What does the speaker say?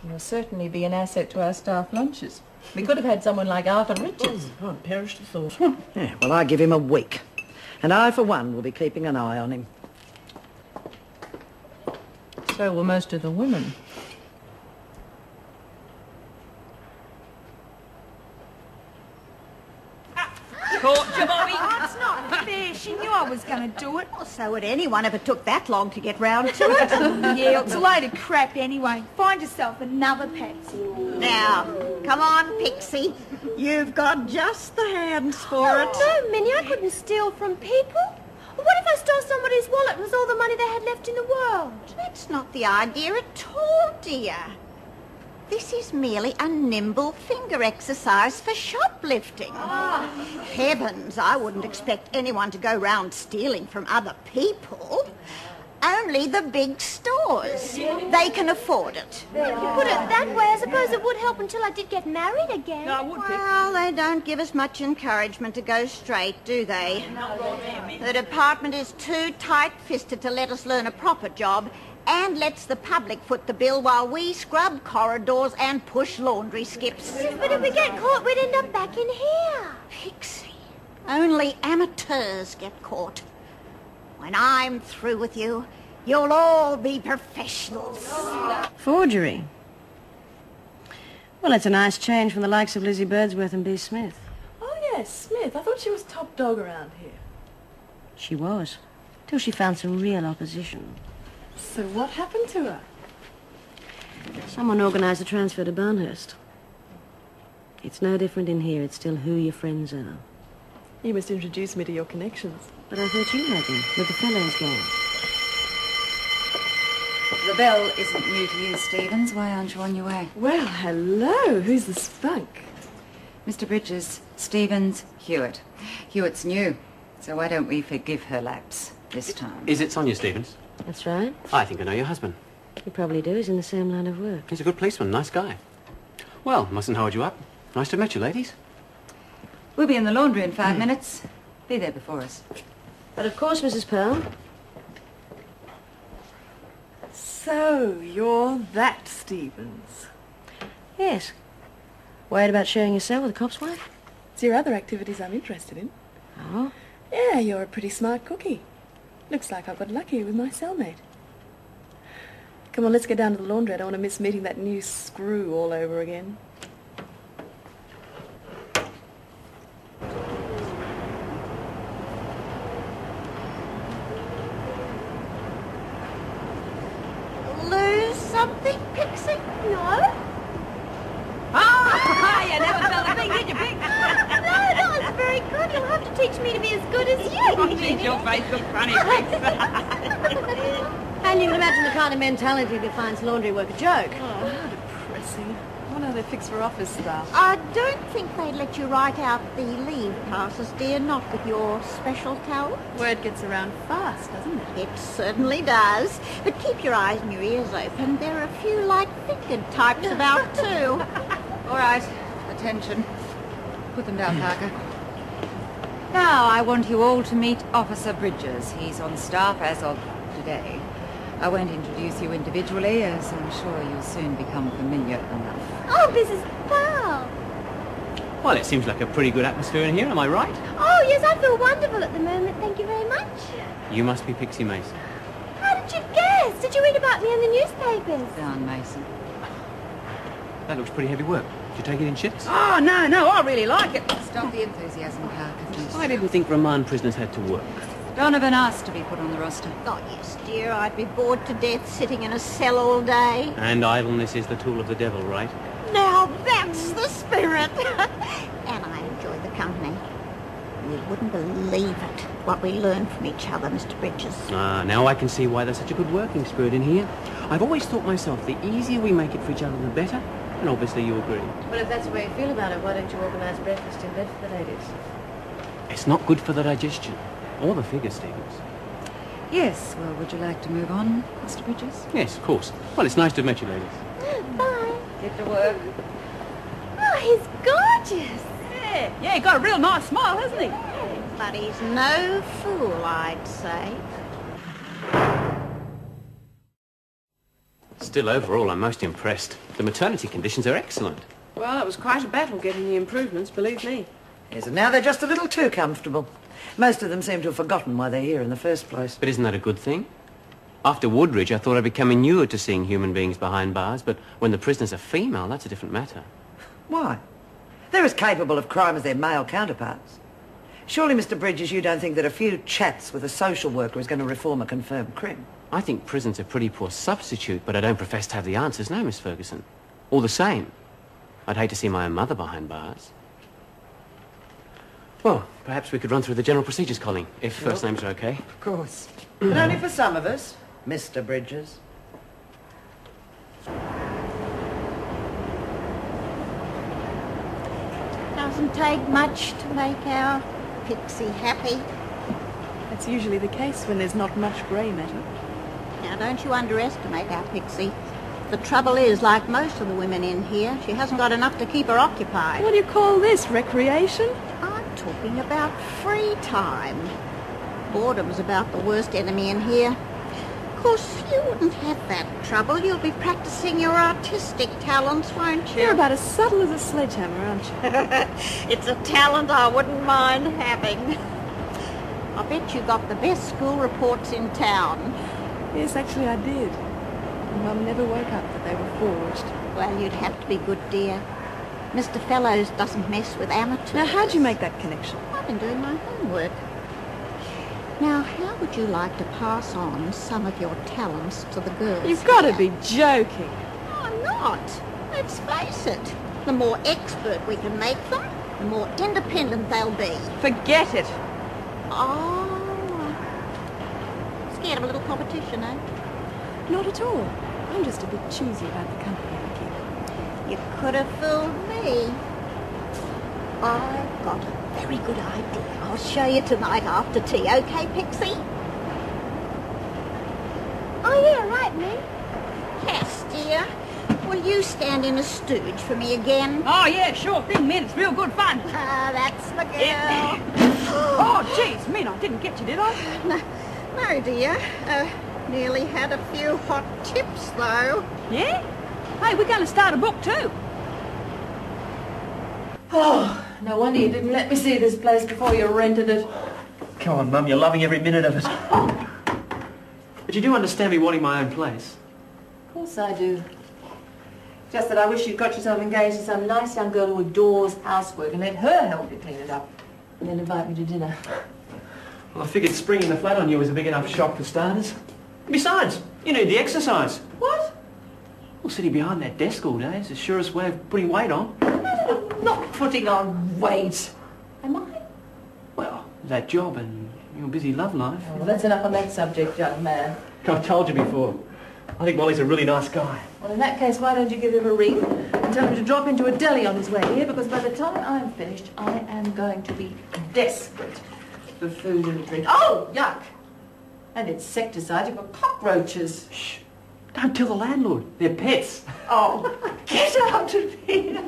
He'll certainly be an asset to our staff lunches. We could have had someone like Arthur Richards. Oh, I'd perished the thought. Yeah, well, I give him a week. And I, for one, will be keeping an eye on him. So will most of the women. Caught you, Bobby. That's not fair. She knew I was going to do it. Well, so would anyone if it took that long to get round to it. Yeah, it's a load of crap anyway. Find yourself another patsy. Now, come on, Pixie. You've got just the hands for it. No, Minnie, I couldn't steal from people. What if I stole somebody's wallet with all the money they had left in the world? That's not the idea at all, dear. This is merely a nimble finger exercise for shoplifting. Heavens, I wouldn't expect anyone to go round stealing from other people. Only the big stores. They can afford it. If you put it that way, I suppose it would help until I did get married again. No, I would be. Well, they don't give us much encouragement to go straight, do they? The department is too tight-fisted to let us learn a proper job and lets the public foot the bill while we scrub corridors and push laundry skips. But if we get caught, we'd end up back in here. Pixie, only amateurs get caught. When I'm through with you, you'll all be professionals. Forgery. Well, it's a nice change from the likes of Lizzie Birdsworth and B. Smith. Oh, yes, Smith. I thought she was top dog around here. She was, till she found some real opposition. So what happened to her? Someone organised a transfer to Barnhurst. It's no different in here. It's still who your friends are. You must introduce me to your connections. But I thought you had them, with the Fellows gang. The bell isn't new to you, Stevens. Why aren't you on your way? Well, hello. Who's the spunk? Mr. Bridges, Stevens, Hewitt. Hewitt's new, so why don't we forgive her lapse this time? Is it Sonia Stevens? That's right. I think I know your husband. You probably do. He's in the same line of work. He's a good policeman, nice guy. Well, mustn't hold you up. Nice to meet you, ladies. We'll be in the laundry in 5 minutes. Be there before us. But of course, Mrs. Pearl. So, you're that Stevens. Yes. Worried about sharing your cell with a cop's wife? It's your other activities I'm interested in. Oh? Yeah, you're a pretty smart cookie. Looks like I've got lucky with my cellmate. Come on, let's get down to the laundry. I don't want to miss meeting that new screw all over again. Lose something, Pixie? No? You never felt a thing, did you, Pig? No, that was very good. You'll have to teach me to be as good as you. Your face look funny, And you can imagine the kind of mentality that finds laundry work a joke. Oh, how depressing. I wonder how they're fixed for office staff. I don't think they'd let you write out the leave passes, dear, not with your special towel. Word gets around fast, doesn't it? It certainly does. But keep your eyes and your ears open. There are a few light-fingered types about, too. All right, attention. Put them down, Parker. Now, I want you all to meet Officer Bridges. He's on staff as of today. I won't introduce you individually, as I'm sure you'll soon become familiar enough. Oh, Mrs. Pearl. Well, it seems like a pretty good atmosphere in here, am I right? Oh, yes, I feel wonderful at the moment. Thank you very much. You must be Pixie Mason. How did you guess? Did you read about me in the newspapers? Down, Mason. That looks pretty heavy work. Did you take it in shifts? Oh, no, I really like it. Stop the enthusiasm, Parker, please. I didn't think remand prisoners had to work. Donovan asked to be put on the roster. Oh, yes, dear. I'd be bored to death sitting in a cell all day. And idleness is the tool of the devil, right? Now that's the spirit. And I enjoy the company. You wouldn't believe it, what we learn from each other, Mr. Bridges. Ah, now I can see why there's such a good working spirit in here. I've always thought myself, the easier we make it for each other, the better. And obviously you agree. Well, if that's the way you feel about it, why don't you organise breakfast in bed for the ladies? It's not good for the digestion. Or the figure, Stevens. Yes, well, would you like to move on, Mr. Bridges? Yes, of course. Well, it's nice to have met you, ladies. Bye. Get to work. Oh, he's gorgeous. Yeah, he got a real nice smile, hasn't he? But he's no fool, I'd say. Still, overall, I'm most impressed. The maternity conditions are excellent. Well, it was quite a battle getting the improvements, believe me. Yes, and now they're just a little too comfortable. Most of them seem to have forgotten why they're here in the first place. But isn't that a good thing? After Woodridge, I thought I'd become inured to seeing human beings behind bars, but when the prisoners are female, that's a different matter. Why? They're as capable of crime as their male counterparts. Surely, Mr. Bridges, you don't think that a few chats with a social worker is going to reform a confirmed crim? I think prison's a pretty poor substitute, but I don't profess to have the answers, no, Miss Ferguson. All the same, I'd hate to see my own mother behind bars. Well, perhaps we could run through the general procedures, Colleen, if first names are okay. Of course. But only for some of us, Mr. Bridges. Doesn't take much to make our Pixie happy. That's usually the case when there's not much grey matter. Now, don't you underestimate our Pixie. The trouble is, like most of the women in here, she hasn't got enough to keep her occupied. What do you call this, recreation? I'm talking about free time. Boredom's about the worst enemy in here. Of course, you wouldn't have that trouble. You'll be practicing your artistic talents, won't you? You're about as subtle as a sledgehammer, aren't you? It's a talent I wouldn't mind having. I bet you got the best school reports in town. Yes, actually I did. Mum never woke up that they were forged. Well, you'd have to be good, dear. Mr. Fellows doesn't mess with amateurs. Now, how'd you make that connection? I've been doing my homework. Now, how would you like to pass on some of your talents to the girls? You've got to here? be joking. I'm not. Let's face it. The more expert we can make them, the more independent they'll be. Forget it. Oh. Scared of a little competition, eh? Not at all. I'm just a bit choosy about the company I keep. You could have fooled me. I've got a very good idea. I'll show you tonight after tea, okay, Pixie? Oh, yeah, right, Min. Cass, dear, will you stand in a stooge for me again? Oh, yeah, sure thing, Min. It's real good fun. Ah, that's the girl. Oh, geez, Min, I didn't get you, did I? No, dear. Nearly had a few hot tips, though. Yeah? Hey, we're going to start a book, too. Oh, no wonder you didn't let me see this place before you rented it. Come on, Mum, you're loving every minute of it. But you do understand me wanting my own place. Of course I do. Just that I wish you'd got yourself engaged to some nice young girl who adores housework and let her help you clean it up. And then invite me to dinner. Well, I figured springing the flat on you was a big enough shock for starters. Besides, you need the exercise. What? Well, sitting behind that desk all day is the surest way of putting weight on. I'm not putting on weight. Am I? Well, that job and your busy love life. Oh, well, that's enough on that subject, young man. I've told you before. I think Wally's a really nice guy. Well, in that case, why don't you give him a ring and tell him to drop into a deli on his way here, because by the time I'm finished, I am going to be desperate for food and drink. Oh, yuck! And insecticide, you've got cockroaches. Shh! Don't tell the landlord. They're pets. Oh, get out of here!